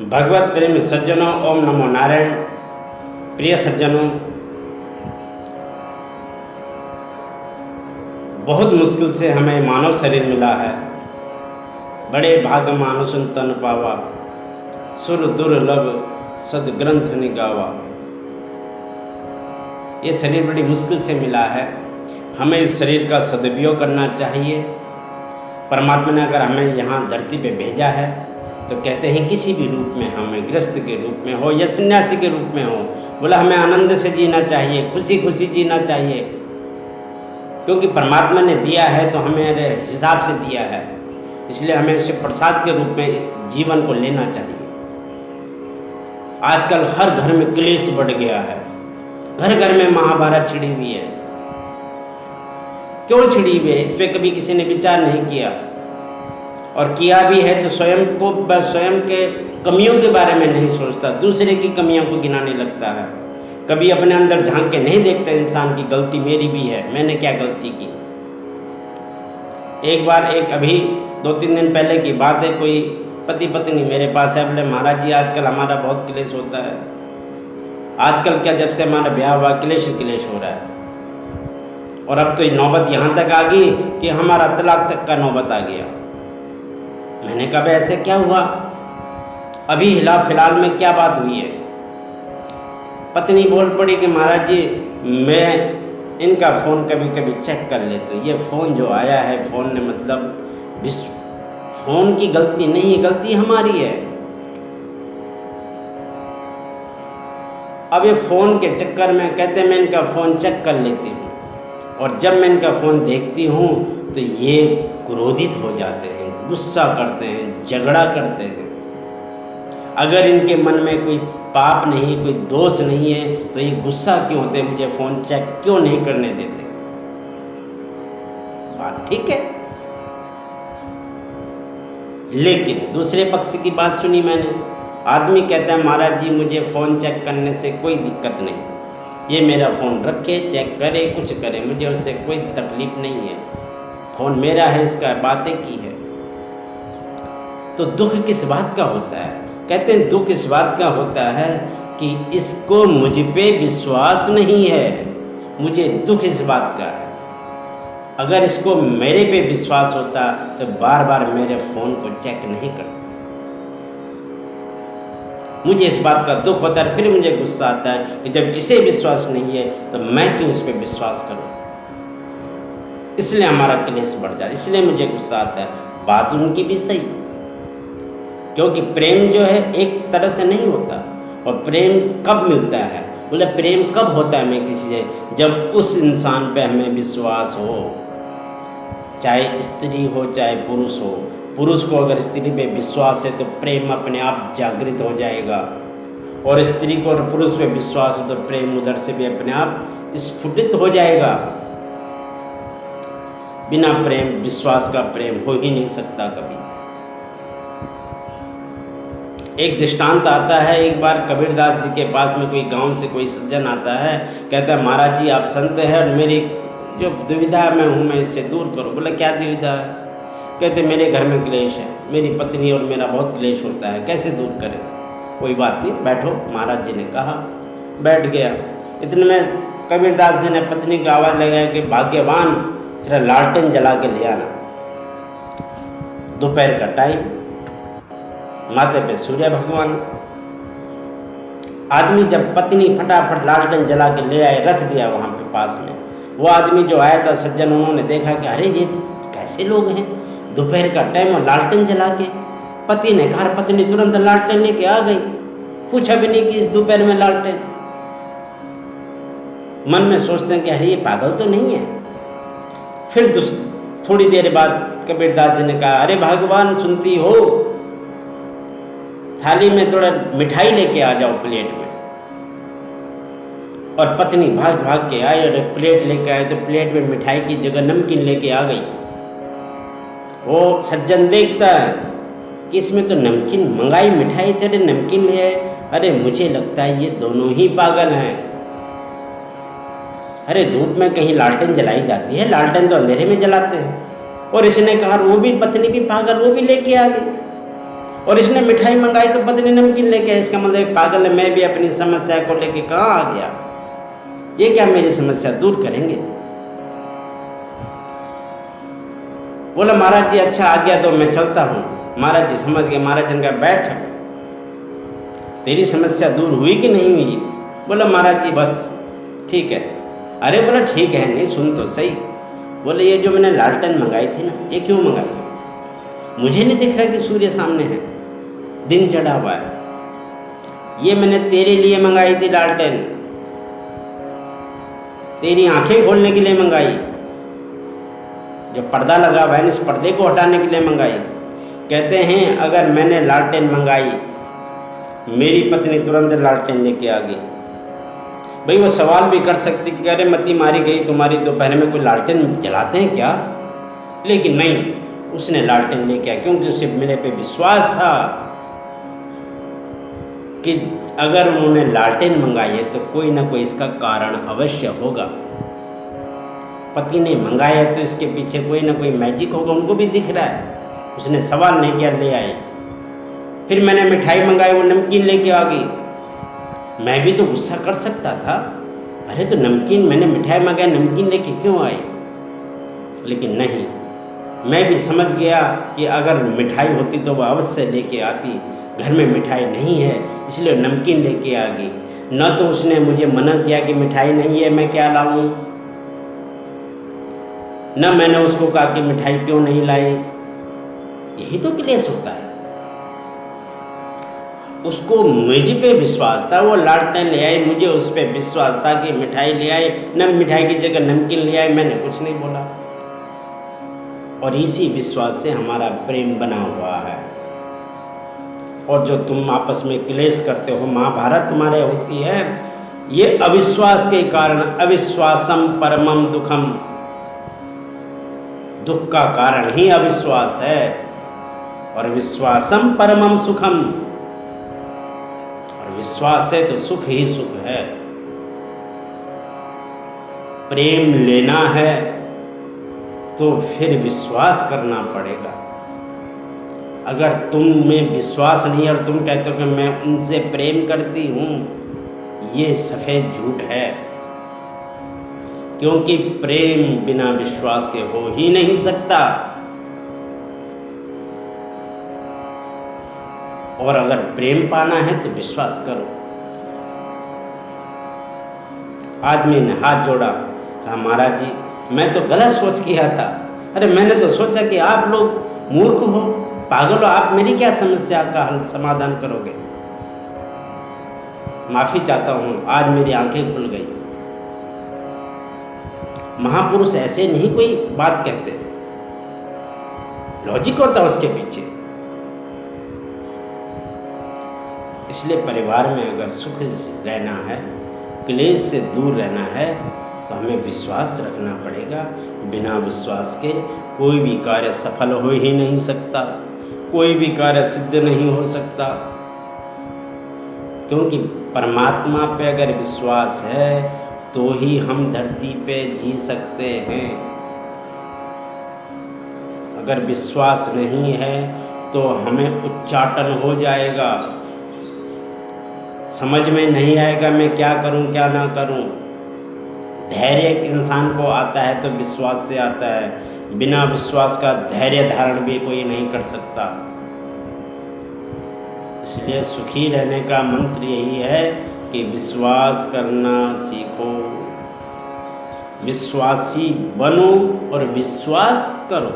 भगवत प्रेमी सज्जनों, ओम नमो नारायण। प्रिय सज्जनों, बहुत मुश्किल से हमें मानव शरीर मिला है। बड़े भाग मानुष तन पावा, सुर दुर्लभ सदग्रंथ निगावा। ये शरीर बड़ी मुश्किल से मिला है। हमें इस शरीर का सदुपयोग करना चाहिए। परमात्मा ने अगर हमें यहाँ धरती पे भेजा है तो कहते हैं किसी भी रूप में, हमें गृहस्थ के रूप में हो या सन्यासी के रूप में हो, बोला हमें आनंद से जीना चाहिए, खुशी खुशी जीना चाहिए। क्योंकि परमात्मा ने दिया है तो हमें हिसाब से दिया है, इसलिए हमें इसे प्रसाद के रूप में इस जीवन को लेना चाहिए। आजकल हर घर में क्लेश बढ़ गया है, घर घर में महाभारत छिड़ी हुई है। क्यों छिड़ी हुई है? इस पर कभी किसी ने विचार नहीं किया, और किया भी है तो स्वयं के कमियों के बारे में नहीं सोचता, दूसरे की कमियों को गिनाने लगता है। कभी अपने अंदर झांक के नहीं देखता इंसान की गलती मेरी भी है, मैंने क्या गलती की। एक बार अभी 2-3 दिन पहले की बात है, कोई पति पत्नी मेरे पास है, बोले महाराज जी आजकल हमारा बहुत क्लेश होता है। आजकल क्या, जब से हमारा ब्याह हुआ क्लेश हो रहा है, और अब तो ये नौबत यहाँ तक आ गई कि हमारा तलाक तक का नौबत आ गया। मैंने कहा ऐसे क्या हुआ? अभी फिलहाल में क्या बात हुई है? पत्नी बोल पड़ी कि महाराज जी मैं इनका फ़ोन कभी कभी चेक कर लेती हूँ। ये फ़ोन जो आया है, फ़ोन ने मतलब फ़ोन की गलती नहीं है, गलती हमारी है। अब ये फ़ोन के चक्कर में कहते मैं इनका फ़ोन चेक कर लेती हूँ, और जब मैं इनका फ़ोन देखती हूँ तो ये क्रोधित हो जाते हैं, गुस्सा करते हैं, झगड़ा करते हैं। अगर इनके मन में कोई पाप नहीं, कोई दोष नहीं है तो ये गुस्सा क्यों होते, मुझे फ़ोन चेक क्यों नहीं करने देते? बात ठीक है, लेकिन दूसरे पक्ष की बात सुनी मैंने। आदमी कहता है महाराज जी मुझे फ़ोन चेक करने से कोई दिक्कत नहीं, ये मेरा फ़ोन रखे, चेक करे, कुछ करे, मुझे उससे कोई तकलीफ़ नहीं है, फ़ोन मेरा है, इसका बातें की है। तो दुख किस बात का होता है? कहते हैं दुख इस बात का होता है कि इसको मुझ पे विश्वास नहीं है, मुझे दुख इस बात का है। अगर इसको मेरे पे विश्वास होता तो बार बार मेरे फ़ोन को चेक नहीं करता। मुझे इस बात का दुख होता है, फिर मुझे गुस्सा आता है कि जब इसे विश्वास नहीं है तो मैं क्यों इस पर विश्वास करूं। इसलिए हमारा क्लेश बढ़ जाता है, इसलिए मुझे गुस्सा आता है। बात उनकी भी सही, क्योंकि प्रेम जो है एक तरह से नहीं होता। और प्रेम कब मिलता है? बोले प्रेम कब होता है हमें किसी से? जब उस इंसान पे हमें विश्वास हो, चाहे स्त्री हो चाहे पुरुष हो। पुरुष को अगर स्त्री पे विश्वास है तो प्रेम अपने आप जागृत हो जाएगा, और स्त्री को और पुरुष पे विश्वास हो तो प्रेम उधर से भी अपने आप स्फुटित हो जाएगा। बिना प्रेम, विश्वास का प्रेम हो ही नहीं सकता कभी। एक दृष्टांत आता है, एक बार कबीरदास जी के पास में कोई गांव से कोई सज्जन आता है, कहता है महाराज जी आप संत हैं और मेरी जो दुविधा में हूँ मैं इससे दूर करो। बोला क्या दुविधा है? कहते मेरे घर में क्लेश है, मेरी पत्नी और मेरा बहुत क्लेश होता है, कैसे दूर करें? कोई बात नहीं, बैठो। महाराज जी ने कहा, बैठ गया। इतने में कबीरदास जी ने पत्नी को आवाज़ लगाया कि भाग्यवान तेरा लालटेन जला के ले आना। दोपहर का टाइम, माथे पे सूर्य भगवान। आदमी जब पत्नी फटाफट लालटेन जला के ले आए, रख दिया वहाँ पे पास में। वो आदमी जो आया था सज्जन, उन्होंने देखा कि अरे ये कैसे लोग हैं, दोपहर का टाइम और लालटेन जला के। पति ने कहा, पत्नी तुरंत लालटेन लेके आ गई, पूछा भी नहीं कि इस दोपहर में लालटेन। मन में सोचते हैं कि अरे ये पागल तो नहीं है। फिर थोड़ी देर बाद कबीरदास जी ने कहा, अरे भगवान सुनती हो, थाली में थोड़ा मिठाई लेके आ जाओ प्लेट में। और पत्नी भाग भाग के आई और प्लेट लेके आए तो प्लेट में मिठाई की जगह नमकीन लेके आ गई। वो सज्जन देखता है कि इसमें तो नमकीन मंगाई, मिठाई तेरे नमकीन ले आए। अरे मुझे लगता है ये दोनों ही पागल हैं। अरे धूप में कहीं लालटेन जलाई जाती है, लालटेन तो अंधेरे में जलाते हैं। और इसने कहा वो भी, पत्नी भी पागल, वो भी लेके आ गई। और इसने मिठाई मंगाई तो पत्नी नमकीन लेके आए, इसका मतलब पागल है, मैं भी अपनी समस्या को लेके कहाँ आ गया, ये क्या मेरी समस्या दूर करेंगे। बोला महाराज जी अच्छा आ गया तो मैं चलता हूँ। महाराज जी समझ गए, महाराज जी का बैठ तेरी समस्या दूर हुई कि नहीं हुई। बोला महाराज जी बस ठीक है। अरे बोला ठीक है नहीं सुन तो सही। बोले ये जो मैंने लालटेन मंगाई थी ना, ये क्यों मंगाई थी, मुझे नहीं दिख रहा कि सूर्य सामने है, दिन चढ़ा हुआ है, ये मैंने तेरे लिए मंगाई थी लालटेन, तेरी आंखें खोलने के लिए मंगाई, जो पर्दा लगा हुआ है इस पर्दे को हटाने के लिए मंगाई। कहते हैं अगर मैंने लालटेन मंगाई, मेरी पत्नी तुरंत लालटेन लेके आ गई। भाई वो सवाल भी कर सकती कि अरे मती मारी गई तुम्हारी, दोपहर में कोई लालटेन जलाते हैं क्या, लेकिन नहीं, उसने लालटेन लेके आया क्योंकि उसे मेरे पे विश्वास था कि अगर उन्होंने लालटेन मंगाई है तो कोई ना कोई इसका कारण अवश्य होगा। पति ने मंगाया है तो इसके पीछे कोई ना कोई मैजिक होगा, उनको भी दिख रहा है। उसने सवाल नहीं किया, ले आए। फिर मैंने मिठाई मंगाई, वो नमकीन लेके आ गई। मैं भी तो गुस्सा कर सकता था, अरे तो नमकीन, मैंने मिठाई मंगाई, नमकीन लेके क्यों आई, लेकिन नहीं, मैं भी समझ गया कि अगर मिठाई होती तो वह अवश्य लेके आती, घर में मिठाई नहीं है इसलिए नमकीन लेके आ गई। न तो उसने मुझे मना किया कि मिठाई नहीं है मैं क्या लाऊं, न मैंने उसको कहा कि मिठाई क्यों नहीं लाई। यही तो क्लेश होता है। उसको मुझे पे विश्वास था, वो लालटेन ले आई, मुझे उस पर विश्वास था कि मिठाई ले आई, न मिठाई की जगह नमकीन ले आई, मैंने कुछ नहीं बोला। और इसी विश्वास से हमारा प्रेम बना हुआ है। और जो तुम आपस में क्लेश करते हो, महाभारत तुम्हारे होती है, ये अविश्वास के कारण, अविश्वासम परमम दुखम, दुख का कारण ही अविश्वास है, और विश्वासम परमम सुखम, और विश्वास है तो सुख ही सुख है। प्रेम लेना है तो फिर विश्वास करना पड़ेगा। अगर तुम में विश्वास नहीं है और तुम कहते हो कि मैं उनसे प्रेम करती हूँ, ये सफ़ेद झूठ है, क्योंकि प्रेम बिना विश्वास के हो ही नहीं सकता। और अगर प्रेम पाना है तो विश्वास करो। आदमी ने हाथ जोड़ा, कहा महाराज जी मैं तो गलत सोच किया था, अरे मैंने तो सोचा कि आप लोग मूर्ख हो, पागल हो, आप मेरी क्या समस्या का हल समाधान करोगे। माफ़ी चाहता हूँ, आज मेरी आंखें खुल गई। महापुरुष ऐसे नहीं कोई बात कहते, लॉजिक होता है उसके पीछे। इसलिए परिवार में अगर सुख रहना है, क्लेश से दूर रहना है, तो हमें विश्वास रखना पड़ेगा। बिना विश्वास के कोई भी कार्य सफल हो ही नहीं सकता, कोई भी कार्य सिद्ध नहीं हो सकता। क्योंकि परमात्मा पे अगर विश्वास है तो ही हम धरती पे जी सकते हैं। अगर विश्वास नहीं है तो हमें उच्चाटन हो जाएगा, समझ में नहीं आएगा मैं क्या करूं क्या ना करूं। धैर्य इंसान को आता है तो विश्वास से आता है, बिना विश्वास का धैर्य धारण भी कोई नहीं कर सकता। इसलिए सुखी रहने का मंत्र यही है कि विश्वास करना सीखो, विश्वासी बनो और विश्वास करो।